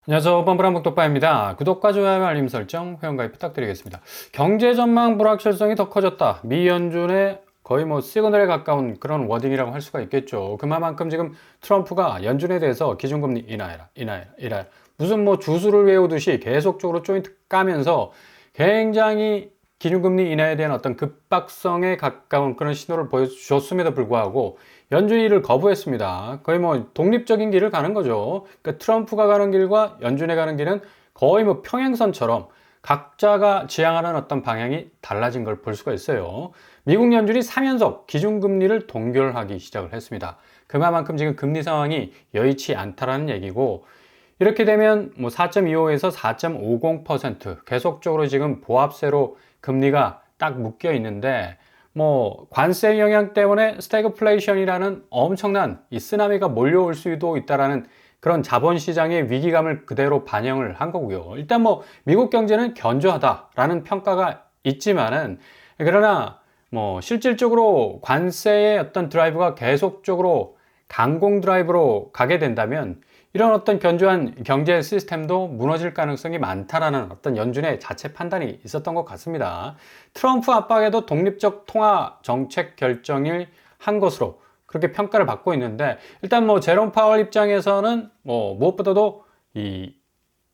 안녕하세요. 뻔뻔한북독바입니다. 구독과 좋아요, 알림 설정, 회원가입 부탁드리겠습니다. 경제 전망 불확실성이 더 커졌다. 미 연준의 거의 시그널에 가까운 그런 워딩이라고 할 수가 있겠죠. 그만큼 지금 트럼프가 연준에 대해서 기준금리 인하해라. 무슨 주술을 외우듯이 계속적으로 조인트 까면서 굉장히 기준금리 인하에 대한 어떤 급박성에 가까운 그런 신호를 보여주셨음에도 불구하고 연준이 이를 거부했습니다. 거의 독립적인 길을 가는 거죠. 그러니까 트럼프가 가는 길과 연준에 가는 길은 거의 평행선처럼 각자가 지향하는 어떤 방향이 달라진 걸 볼 수가 있어요. 미국 연준이 3연속 기준금리를 동결하기 시작을 했습니다. 그만큼 지금 금리 상황이 여의치 않다라는 얘기고, 이렇게 되면 4.25에서 4.50% 계속적으로 지금 보합세로 금리가 딱 묶여 있는데, 관세 영향 때문에 스태그플레이션이라는 엄청난 이 쓰나미가 몰려올 수도 있다라는 그런 자본시장의 위기감을 그대로 반영을 한 거고요. 일단 미국 경제는 견조하다라는 평가가 있지만은, 그러나 실질적으로 관세의 어떤 드라이브가 계속적으로 강공 드라이브로 가게 된다면 이런 어떤 견조한 경제 시스템도 무너질 가능성이 많다라는 어떤 연준의 자체 판단이 있었던 것 같습니다. 트럼프 압박에도 독립적 통화 정책 결정을 한 것으로 그렇게 평가를 받고 있는데, 일단 제롬 파월 입장에서는 무엇보다도 이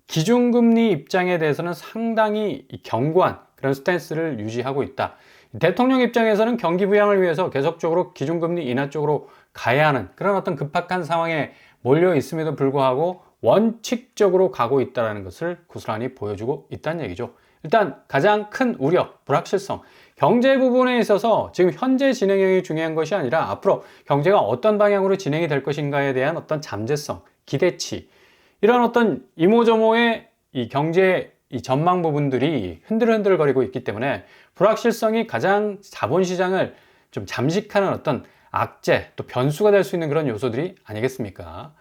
기준금리 입장에 대해서는 상당히 견고한 그런 스탠스를 유지하고 있다. 대통령 입장에서는 경기 부양을 위해서 계속적으로 기준금리 인하 쪽으로 가야 하는 그런 어떤 급박한 상황에 몰려 있음에도 불구하고 원칙적으로 가고 있다는 것을 고스란히 보여주고 있다는 얘기죠. 일단 가장 큰 우려, 불확실성, 경제 부분에 있어서 지금 현재 진행형이 중요한 것이 아니라 앞으로 경제가 어떤 방향으로 진행이 될 것인가에 대한 어떤 잠재성, 기대치, 이런 어떤 이모저모의 이 경제 이 전망 부분들이 흔들흔들거리고 있기 때문에 불확실성이 가장 자본시장을 좀 잠식하는 어떤 악재, 또 변수가 될 수 있는 그런 요소들이 아니겠습니까?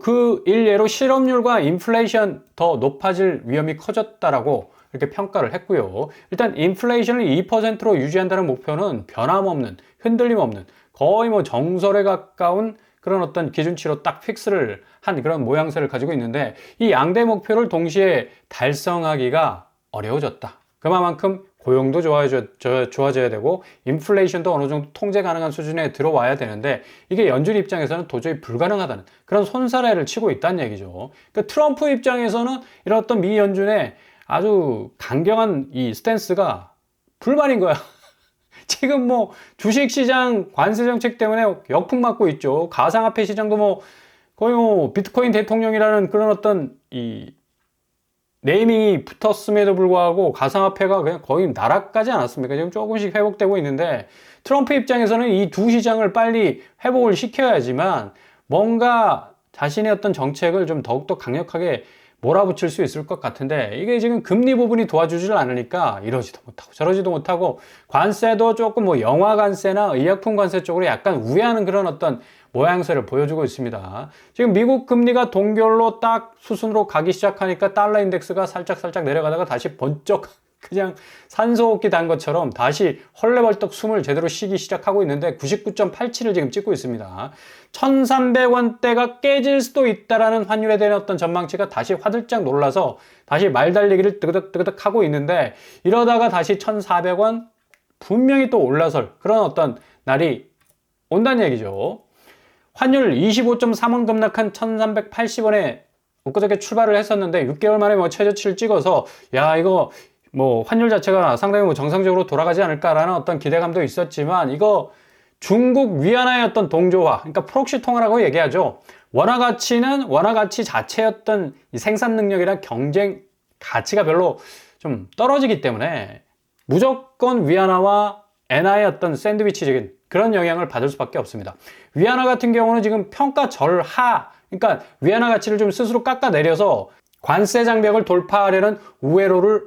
그 일례로 실업률과 인플레이션 더 높아질 위험이 커졌다라고 이렇게 평가를 했고요. 일단 인플레이션을 2%로 유지한다는 목표는 변함없는, 흔들림 없는, 거의 정설에 가까운 그런 어떤 기준치로 딱 픽스를 한 그런 모양새를 가지고 있는데, 이 양대 목표를 동시에 달성하기가 어려워졌다. 그만큼 고용도 좋아져야 되고 인플레이션도 어느 정도 통제 가능한 수준에 들어와야 되는데, 이게 연준 입장에서는 도저히 불가능하다는 그런 손사래를 치고 있다는 얘기죠. 그러니까 트럼프 입장에서는 이런 어떤 미 연준의 아주 강경한 이 스탠스가 불만인 거야. 지금 주식시장 관세 정책 때문에 역풍 맞고 있죠. 가상화폐 시장도 거의 비트코인 대통령이라는 그런 어떤 이 네이밍이 붙었음에도 불구하고 가상화폐가 그냥 거의 나락가지 않았습니까? 지금 조금씩 회복되고 있는데, 트럼프 입장에서는 이 두 시장을 빨리 회복을 시켜야지만 뭔가 자신의 어떤 정책을 좀 더욱더 강력하게 몰아붙일 수 있을 것 같은데, 이게 지금 금리 부분이 도와주질 않으니까 이러지도 못하고 저러지도 못하고, 관세도 조금 영화 관세나 의약품 관세 쪽으로 약간 우회하는 그런 어떤 모양새를 보여주고 있습니다. 지금 미국 금리가 동결로 딱 수순으로 가기 시작하니까 달러 인덱스가 살짝 내려가다가 다시 번쩍 그냥 산소호흡기 단 것처럼 다시 헐레벌떡 숨을 제대로 쉬기 시작하고 있는데 99.87을 지금 찍고 있습니다. 1300원대가 깨질 수도 있다라는 환율에 대한 어떤 전망치가 다시 화들짝 놀라서 다시 말달리기를 뜨그득 하고 있는데, 이러다가 다시 1400원 분명히 또 올라설 그런 어떤 날이 온다는 얘기죠. 환율 25.3원 급락한 1380원에 엊그저께 출발을 했었는데 6개월 만에 최저치를 찍어서 이거 환율 자체가 상당히 정상적으로 돌아가지 않을까라는 어떤 기대감도 있었지만, 이거 중국 위안화의 어떤 동조화, 그러니까 프록시 통화라고 얘기하죠. 원화 가치는 원화 가치 자체였던 이 생산 능력이나 경쟁 가치가 별로 좀 떨어지기 때문에 무조건 위안화와 엔화의 어떤 샌드위치적인 그런 영향을 받을 수밖에 없습니다. 위안화 같은 경우는 지금 평가 절하, 그러니까 위안화 가치를 좀 스스로 깎아내려서 관세 장벽을 돌파하려는 우회로를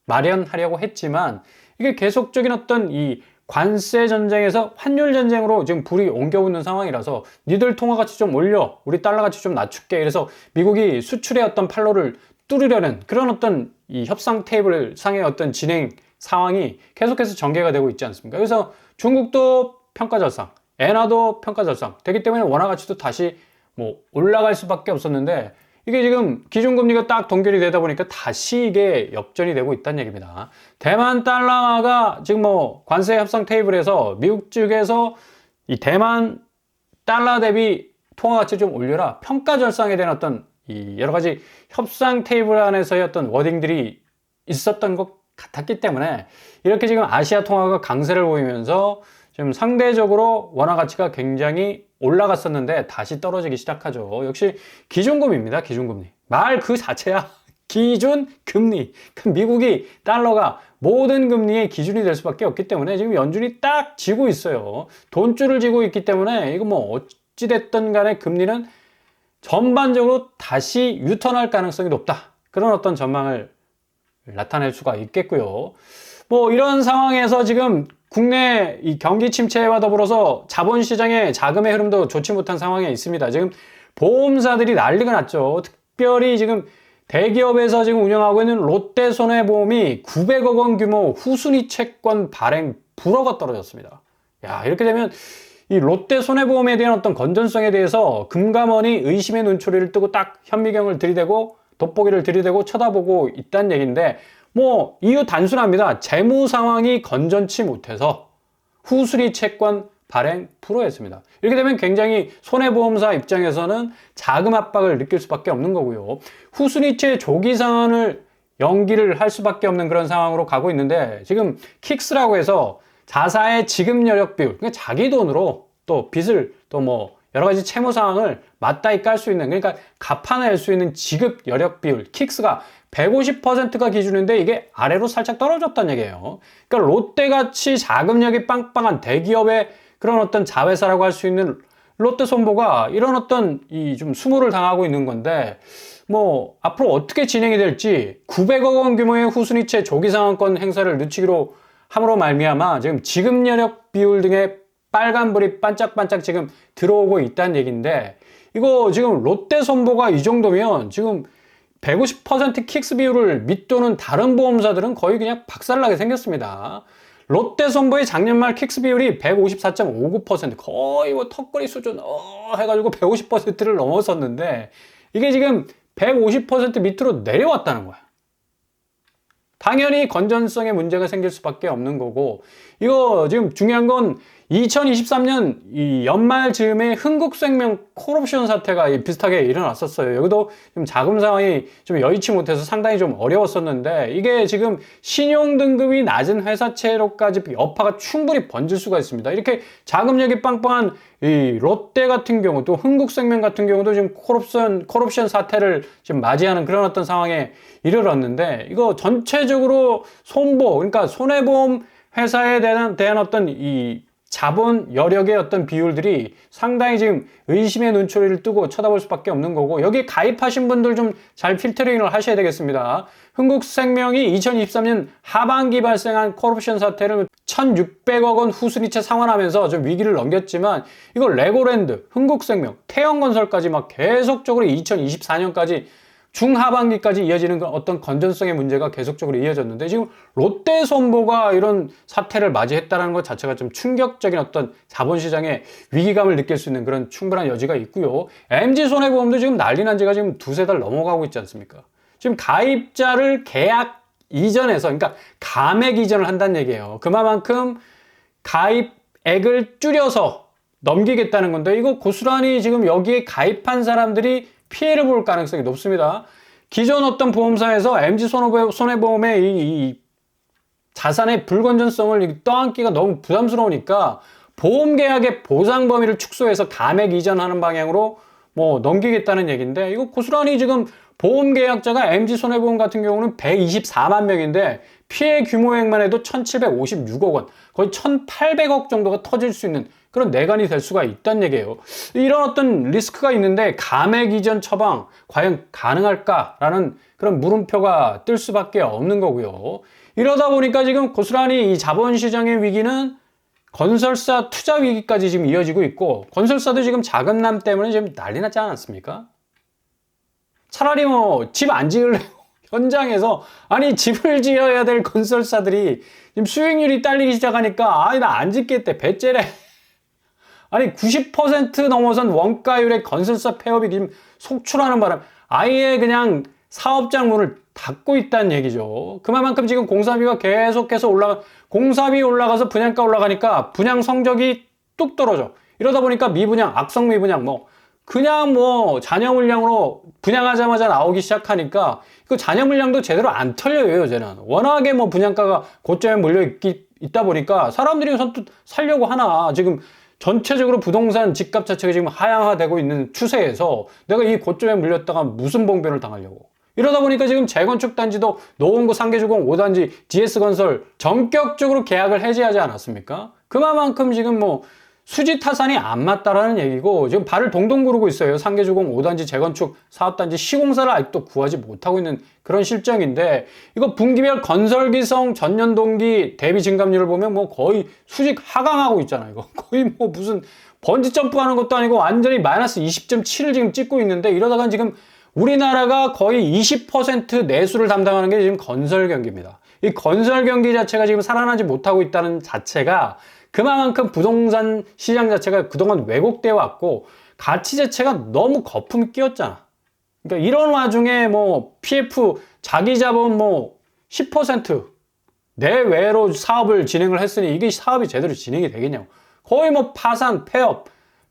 마련하려고 했지만, 이게 계속적인 어떤 이 관세 전쟁에서 환율 전쟁으로 지금 불이 옮겨오는 상황이라서 니들 통화 가치 좀 올려, 우리 달러 가치 좀 낮출게, 그래서 미국이 수출의 어떤 판로를 뚫으려는 그런 어떤 이 협상 테이블 상의 어떤 진행 상황이 계속해서 전개가 되고 있지 않습니까? 그래서 중국도 평가절상, 엔화도 평가절상 되기 때문에 원화 가치도 다시 올라갈 수밖에 없었는데, 이게 지금 기준금리가 딱 동결이 되다 보니까 다시 이게 역전이 되고 있다는 얘기입니다. 대만 달러가 지금 뭐 관세 협상 테이블에서 미국 측에서 이 대만 달러 대비 통화 가치 좀 올려라, 평가 절상에 대한 어떤 이 여러 가지 협상 테이블 안에서의 어떤 워딩들이 있었던 것 같았기 때문에 이렇게 지금 아시아 통화가 강세를 보이면서 지금 상대적으로 원화 가치가 굉장히 올라갔었는데 다시 떨어지기 시작하죠. 역시 기준금리입니다. 기준금리. 말 그 자체야. 기준금리. 미국이 달러가 모든 금리의 기준이 될 수밖에 없기 때문에 지금 연준이 딱 쥐고 있어요. 돈줄을 쥐고 있기 때문에 이거 뭐 어찌됐든 간에 금리는 전반적으로 다시 유턴할 가능성이 높다. 그런 어떤 전망을 나타낼 수가 있겠고요. 뭐 이런 상황에서 지금 국내 이 경기 침체와 더불어서 자본시장의 자금의 흐름도 좋지 못한 상황에 있습니다. 지금 보험사들이 난리가 났죠. 특별히 지금 대기업에서 지금 운영하고 있는 롯데손해보험이 900억 원 규모 후순위 채권 발행 불허가 떨어졌습니다. 야, 이렇게 되면 이 롯데손해보험에 대한 어떤 건전성에 대해서 금감원이 의심의 눈초리를 뜨고 딱 현미경을 들이대고 돋보기를 들이대고 쳐다보고 있다는 얘기인데, 뭐 이유 단순합니다. 재무 상황이 건전치 못해서 후순위 채권 발행 불허했습니다. 이렇게 되면 굉장히 손해보험사 입장에서는 자금 압박을 느낄 수밖에 없는 거고요. 후순위채 조기 상환을 연기를 할 수밖에 없는 그런 상황으로 가고 있는데, 지금 킥스라고 해서 자사의 지급 여력 비율, 그러니까 자기 돈으로 또 빚을 또 뭐 여러 가지 채무 상황을 맞다이 깔 수 있는, 그러니까 갚아낼 수 있는 지급 여력 비율, 킥스가 150%가 기준인데 이게 아래로 살짝 떨어졌다는 얘기예요. 그러니까 롯데같이 자금력이 빵빵한 대기업의 그런 어떤 자회사라고 할 수 있는 롯데손보가 이런 어떤 이 좀 수모를 당하고 있는 건데, 뭐 앞으로 어떻게 진행이 될지 900억 원 규모의 후순위채 조기상환권 행사를 늦추기로 함으로 말미암아 지금 지급 여력 비율 등의 빨간불이 반짝반짝 지금 들어오고 있다는 얘기인데, 이거 지금 롯데손보가 이 정도면 지금 150% 킥스 비율을 밑도는 다른 보험사들은 거의 그냥 박살나게 생겼습니다. 롯데손보의 작년 말 킥스 비율이 154.59%, 거의 뭐 턱걸이 수준 해가지고 150%를 넘어섰는데 이게 지금 150% 밑으로 내려왔다는 거야. 당연히 건전성에 문제가 생길 수밖에 없는 거고, 이거 지금 중요한 건 2023년 이 연말 즈음에 흥국생명 콜옵션 사태가 비슷하게 일어났었어요. 여기도 좀 자금 상황이 좀 여의치 못해서 상당히 좀 어려웠었는데, 이게 지금 신용 등급이 낮은 회사채로까지 여파가 충분히 번질 수가 있습니다. 이렇게 자금력이 빵빵한 이 롯데 같은 경우, 또 흥국생명 같은 경우도 지금 콜옵션 사태를 지금 맞이하는 그런 어떤 상황에 이르렀는데, 이거 전체적으로 손보, 그러니까 손해보험 회사에 대한 어떤 이 자본 여력의 어떤 비율들이 상당히 지금 의심의 눈초리를 뜨고 쳐다볼 수밖에 없는 거고, 여기 가입하신 분들 좀 잘 필터링을 하셔야 되겠습니다. 흥국생명이 2023년 하반기 발생한 콜옵션 사태를 1,600억 원 후순위채 상환하면서 좀 위기를 넘겼지만, 이거 레고랜드, 흥국생명, 태영건설까지 막 계속적으로 2024년까지 중하반기까지 이어지는 어떤 건전성의 문제가 계속적으로 이어졌는데, 지금 롯데손보가 이런 사태를 맞이했다는 것 자체가 좀 충격적인 어떤 자본시장의 위기감을 느낄 수 있는 그런 충분한 여지가 있고요. MG손해보험도 지금 난리 난 지가 지금 두세 달 넘어가고 있지 않습니까? 지금 가입자를 계약 이전에서, 그러니까 감액 이전을 한다는 얘기예요. 그만큼 가입액을 줄여서 넘기겠다는 건데, 이거 고스란히 지금 여기에 가입한 사람들이 피해를 볼 가능성이 높습니다. 기존 어떤 보험사에서 MG손해보험의 이 자산의 불건전성을 떠안기가 너무 부담스러우니까 보험계약의 보상 범위를 축소해서 감액 이전하는 방향으로 뭐 넘기겠다는 얘기인데, 이거 고스란히 지금 보험계약자가 MG손해보험 같은 경우는 124만 명인데 피해 규모액만 해도 1,756억 원, 거의 1,800억 정도가 터질 수 있는 그런 내관이 될 수가 있다는 얘기예요. 이런 어떤 리스크가 있는데 감액 이전 처방 과연 가능할까라는 그런 물음표가 뜰 수밖에 없는 거고요. 이러다 보니까 지금 고스란히 이 자본시장의 위기는 건설사 투자 위기까지 지금 이어지고 있고, 건설사도 지금 자금난 때문에 지금 난리 났지 않았습니까? 차라리 뭐 집 안 지을래요. 현장에서 아니 집을 지어야 될 건설사들이 지금 수익률이 딸리기 시작하니까 아니 나 안 짓겠대, 배째래. 아니 90% 넘어선 원가율의 건설사 폐업이 지금 속출하는 바람, 아예 그냥 사업장 문을 닫고 있다는 얘기죠. 그만큼 지금 공사비가 계속해서 공사비 올라가서 분양가 올라가니까 분양 성적이 뚝 떨어져. 이러다 보니까 미분양, 악성 미분양, 그냥 잔여 물량으로 분양하자마자 나오기 시작하니까 그 잔여 물량도 제대로 안 털려요, 요새는. 워낙에 분양가가 고점에 있다 보니까 사람들이 선뜻 살려고 하나. 지금 전체적으로 부동산 집값 자체가 지금 하향화되고 있는 추세에서 내가 이 고점에 물렸다가 무슨 봉변을 당하려고. 이러다 보니까 지금 재건축 단지도 노원구 상계주공 5단지 GS건설 전격적으로 계약을 해지하지 않았습니까? 그만큼 지금 수지 타산이 안 맞다라는 얘기고 지금 발을 동동 구르고 있어요. 상계주공 5단지 재건축 사업단지 시공사를 아직도 구하지 못하고 있는 그런 실정인데 이거 분기별 건설기성 전년동기 대비 증감률을 보면 거의 수직 하강하고 있잖아요. 이거 거의 무슨 번지 점프하는 것도 아니고 완전히 마이너스 20.7을 지금 찍고 있는데 이러다가 지금 우리나라가 거의 20% 내수를 담당하는 게 지금 건설 경기입니다. 이 건설 경기 자체가 지금 살아나지 못하고 있다는 자체가 그만큼 부동산 시장 자체가 그동안 왜곡되어 왔고 가치 자체가 너무 거품이 끼었잖아. 그러니까 이런 와중에 PF 자기 자본 10% 내외로 사업을 진행을 했으니 이게 사업이 제대로 진행이 되겠냐고. 거의 파산, 폐업,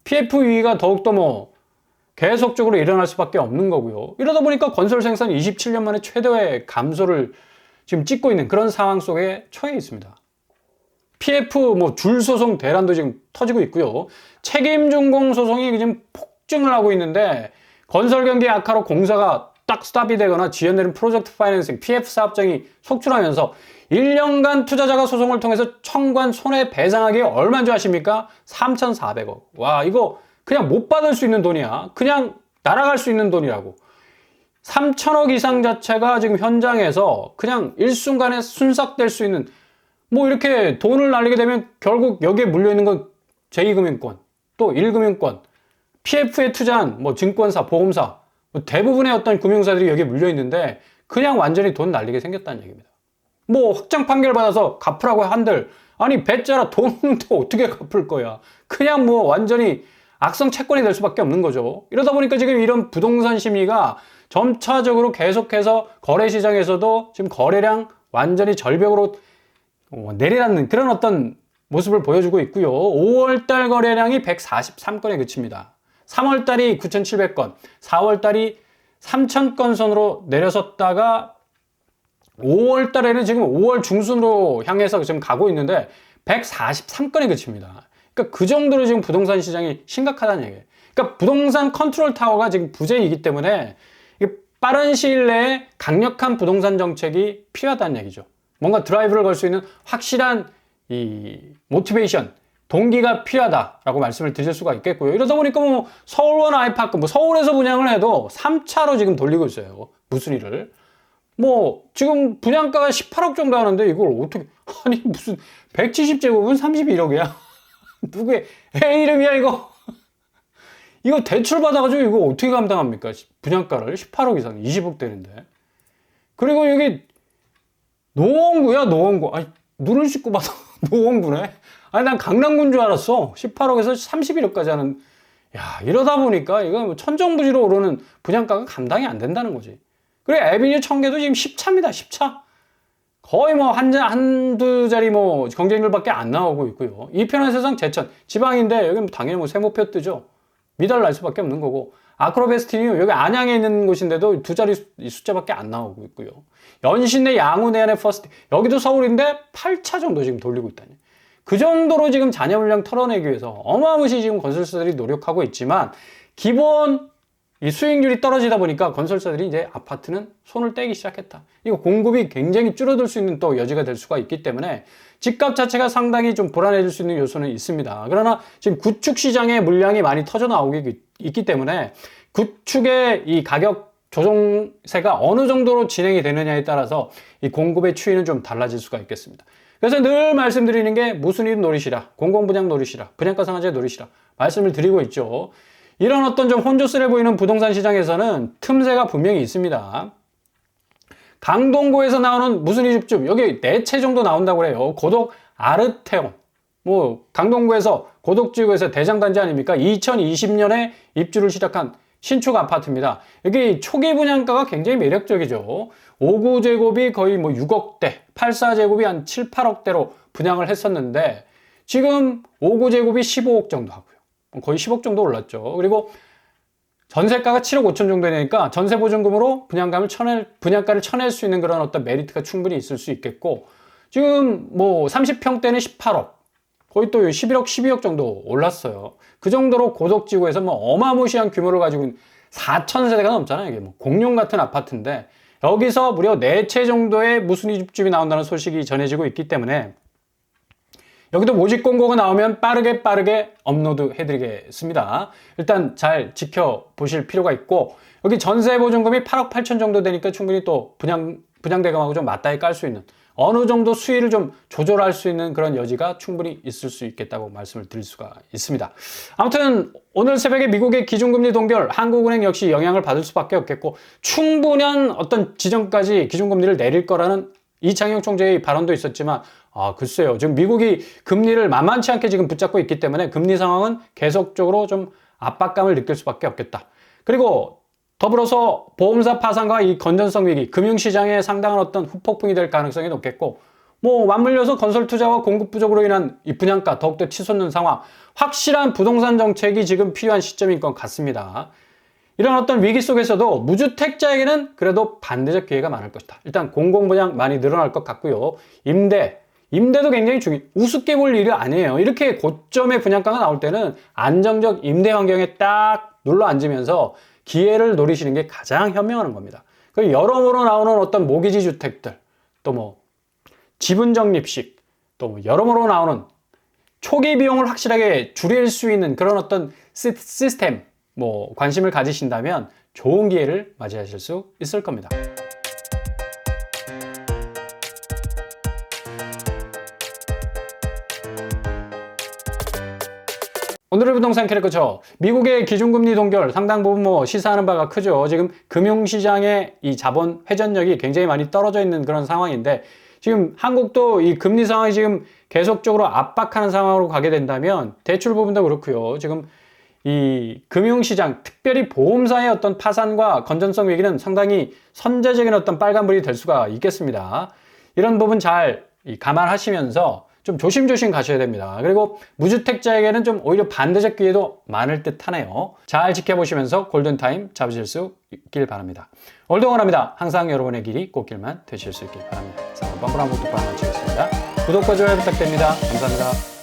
PF 위기가 더욱더 계속적으로 일어날 수밖에 없는 거고요. 이러다 보니까 건설 생산이 27년 만에 최대의 감소를 지금 찍고 있는 그런 상황 속에 처해 있습니다. PF 줄 소송 대란도 지금 터지고 있고요. 책임준공 소송이 지금 폭증을 하고 있는데 건설 경기 악화로 공사가 딱 스탑이 되거나 지연되는 프로젝트 파이낸싱 PF 사업장이 속출하면서 1년간 투자자가 소송을 통해서 청구한 손해배상액이 얼마인 줄 아십니까? 3,400억. 와, 이거 그냥 못 받을 수 있는 돈이야. 그냥 날아갈 수 있는 돈이라고. 3천억 이상 자체가 지금 현장에서 그냥 일순간에 순삭될 수 있는 이렇게 돈을 날리게 되면 결국 여기에 물려있는 건 제2금융권, 또 1금융권, PF에 투자한 증권사, 보험사, 대부분의 어떤 금융사들이 여기에 물려있는데 그냥 완전히 돈 날리게 생겼다는 얘기입니다. 확정 판결 받아서 갚으라고 한들 아니 배짜라 돈은 또 어떻게 갚을 거야. 그냥 완전히 악성 채권이 될 수밖에 없는 거죠. 이러다 보니까 지금 이런 부동산 심리가 점차적으로 계속해서 거래시장에서도 지금 거래량 완전히 절벽으로 내려앉는 그런 어떤 모습을 보여주고 있고요. 5월달 거래량이 143건에 그칩니다. 3월달이 9,700건, 4월달이 3,000건 선으로 내려섰다가 5월달에는 지금 5월 중순으로 향해서 지금 가고 있는데 143건에 그칩니다. 그러니까 그 정도로 지금 부동산 시장이 심각하다는 얘기예요. 그러니까 부동산 컨트롤 타워가 지금 부재이기 때문에 빠른 시일 내에 강력한 부동산 정책이 필요하다는 얘기죠. 뭔가 드라이브를 걸 수 있는 확실한 이 모티베이션, 동기가 필요하다라고 말씀을 드릴 수가 있겠고요. 이러다 보니까 서울원 아이파크, 서울에서 분양을 해도 3차로 지금 돌리고 있어요. 무슨 일을. 지금 분양가가 18억 정도 하는데 이걸 어떻게, 아니, 무슨 170제곱은 31억이야. 누구의 애 이름이야, 이거? 이거 대출 받아가지고 이거 어떻게 감당합니까? 분양가를 18억 이상, 20억 되는데. 그리고 여기 노원구야, 노원구. 아니, 눈을 씻고 봐도 노원구네. 아니, 난 강남구인 줄 알았어. 18억에서 31억까지 하는. 야, 이러다 보니까 이거 천정부지로 오르는 분양가가 감당이 안 된다는 거지. 그리고 에비뉴 청계도 지금 10차입니다, 10차. 거의 한두 자리 경쟁률밖에 안 나오고 있고요. 이편한 세상 제천. 지방인데 여기 당연히 세모표 뜨죠. 미달 날 수밖에 없는 거고. 아크로베스티니움 여기 안양에 있는 곳인데도 두 자리 숫자밖에 안 나오고 있고요. 연신내 양우 내안의 퍼스트 여기도 서울인데 8차 정도 지금 돌리고 있다니. 그 정도로 지금 잔여 물량 털어내기 위해서 어마무시 지금 건설사들이 노력하고 있지만 기본 이 수익률이 떨어지다 보니까 건설사들이 이제 아파트는 손을 떼기 시작했다. 이거 공급이 굉장히 줄어들 수 있는 또 여지가 될 수가 있기 때문에 집값 자체가 상당히 좀 불안해질 수 있는 요소는 있습니다. 그러나 지금 구축 시장에 물량이 많이 터져 나오기 있기 때문에 구축의 이 가격 조정세가 어느 정도로 진행이 되느냐에 따라서 이 공급의 추이는 좀 달라질 수가 있겠습니다. 그래서 늘 말씀드리는 게 무슨 일 노리시라, 공공분양 노리시라, 분양가 상한제 노리시라 말씀을 드리고 있죠. 이런 어떤 좀 혼조스레 보이는 부동산 시장에서는 틈새가 분명히 있습니다. 강동구에서 나오는 무슨 이줍줍 여기 4채 정도 나온다고 그래요. 고독 아르테온 강동구에서 고독지구에서 대장단지 아닙니까? 2020년에 입주를 시작한 신축 아파트입니다. 여기 초기 분양가가 굉장히 매력적이죠. 5구제곱이 거의 뭐 6억대, 84제곱이 한 7, 8억대로 분양을 했었는데 지금 5구제곱이 15억 정도 하고요. 거의 10억 정도 올랐죠. 그리고 전세가가 7억 5천 정도 되니까 전세보증금으로 분양가를 쳐낼 수 있는 그런 어떤 메리트가 충분히 있을 수 있겠고, 지금 뭐 30평대는 18억, 거의 또 11억, 12억 정도 올랐어요. 그 정도로 고속지구에서 뭐 어마무시한 규모를 가지고 있는 4,000세대가 넘잖아요. 이게 뭐 공룡 같은 아파트인데 여기서 무려 4채 정도의 무순위 집집이 나온다는 소식이 전해지고 있기 때문에 여기도 모집 공고가 나오면 빠르게 업로드 해드리겠습니다. 일단 잘 지켜보실 필요가 있고, 여기 전세보증금이 8억 8천 정도 되니까 충분히 또 분양대금하고 좀 맞닿아 깔 수 있는, 어느 정도 수위를 좀 조절할 수 있는 그런 여지가 충분히 있을 수 있겠다고 말씀을 드릴 수가 있습니다. 아무튼 오늘 새벽에 미국의 기준금리 동결, 한국은행 역시 영향을 받을 수밖에 없겠고, 충분한 어떤 지점까지 기준금리를 내릴 거라는 이창용 총재의 발언도 있었지만, 글쎄요. 지금 미국이 금리를 만만치 않게 지금 붙잡고 있기 때문에 금리 상황은 계속적으로 좀 압박감을 느낄 수밖에 없겠다. 그리고 더불어서 보험사 파산과 이 건전성 위기, 금융시장에 상당한 어떤 후폭풍이 될 가능성이 높겠고, 뭐 맞물려서 건설 투자와 공급 부족으로 인한 이 분양가 더욱더 치솟는 상황, 확실한 부동산 정책이 지금 필요한 시점인 것 같습니다. 이런 어떤 위기 속에서도 무주택자에게는 그래도 반대적 기회가 많을 것이다. 일단 공공분양 많이 늘어날 것 같고요. 임대도 굉장히 우습게 볼 일이 아니에요. 이렇게 고점의 분양가가 나올 때는 안정적 임대 환경에 딱 눌러 앉으면서 기회를 노리시는 게 가장 현명한 겁니다. 그리고 여러모로 나오는 어떤 모기지 주택들, 또 뭐 지분 적립식, 또 뭐 여러모로 나오는 초기 비용을 확실하게 줄일 수 있는 그런 어떤 시스템, 뭐 관심을 가지신다면 좋은 기회를 맞이하실 수 있을 겁니다. 오늘의 부동산 캐릭터죠. 미국의 기준금리 동결 상당 부분 뭐 시사하는 바가 크죠. 지금 금융시장의 이 자본 회전력이 굉장히 많이 떨어져 있는 그런 상황인데, 지금 한국도 이 금리 상황이 지금 계속적으로 압박하는 상황으로 가게 된다면 대출 부분도 그렇고요. 지금 이 금융시장, 특별히 보험사의 어떤 파산과 건전성 위기는 상당히 선제적인 어떤 빨간불이 될 수가 있겠습니다. 이런 부분 잘 감안하시면서 좀 조심조심 가셔야 됩니다. 그리고 무주택자에게는 좀 오히려 반대적 기회도 많을 듯 하네요. 잘 지켜보시면서 골든타임 잡으실 수 있길 바랍니다. 오늘도 응원합니다. 항상 여러분의 길이 꽃길만 되실 수 있길 바랍니다. 자, 빵꾸랑 구독과 마치겠습니다. 구독과 좋아요 부탁드립니다. 감사합니다.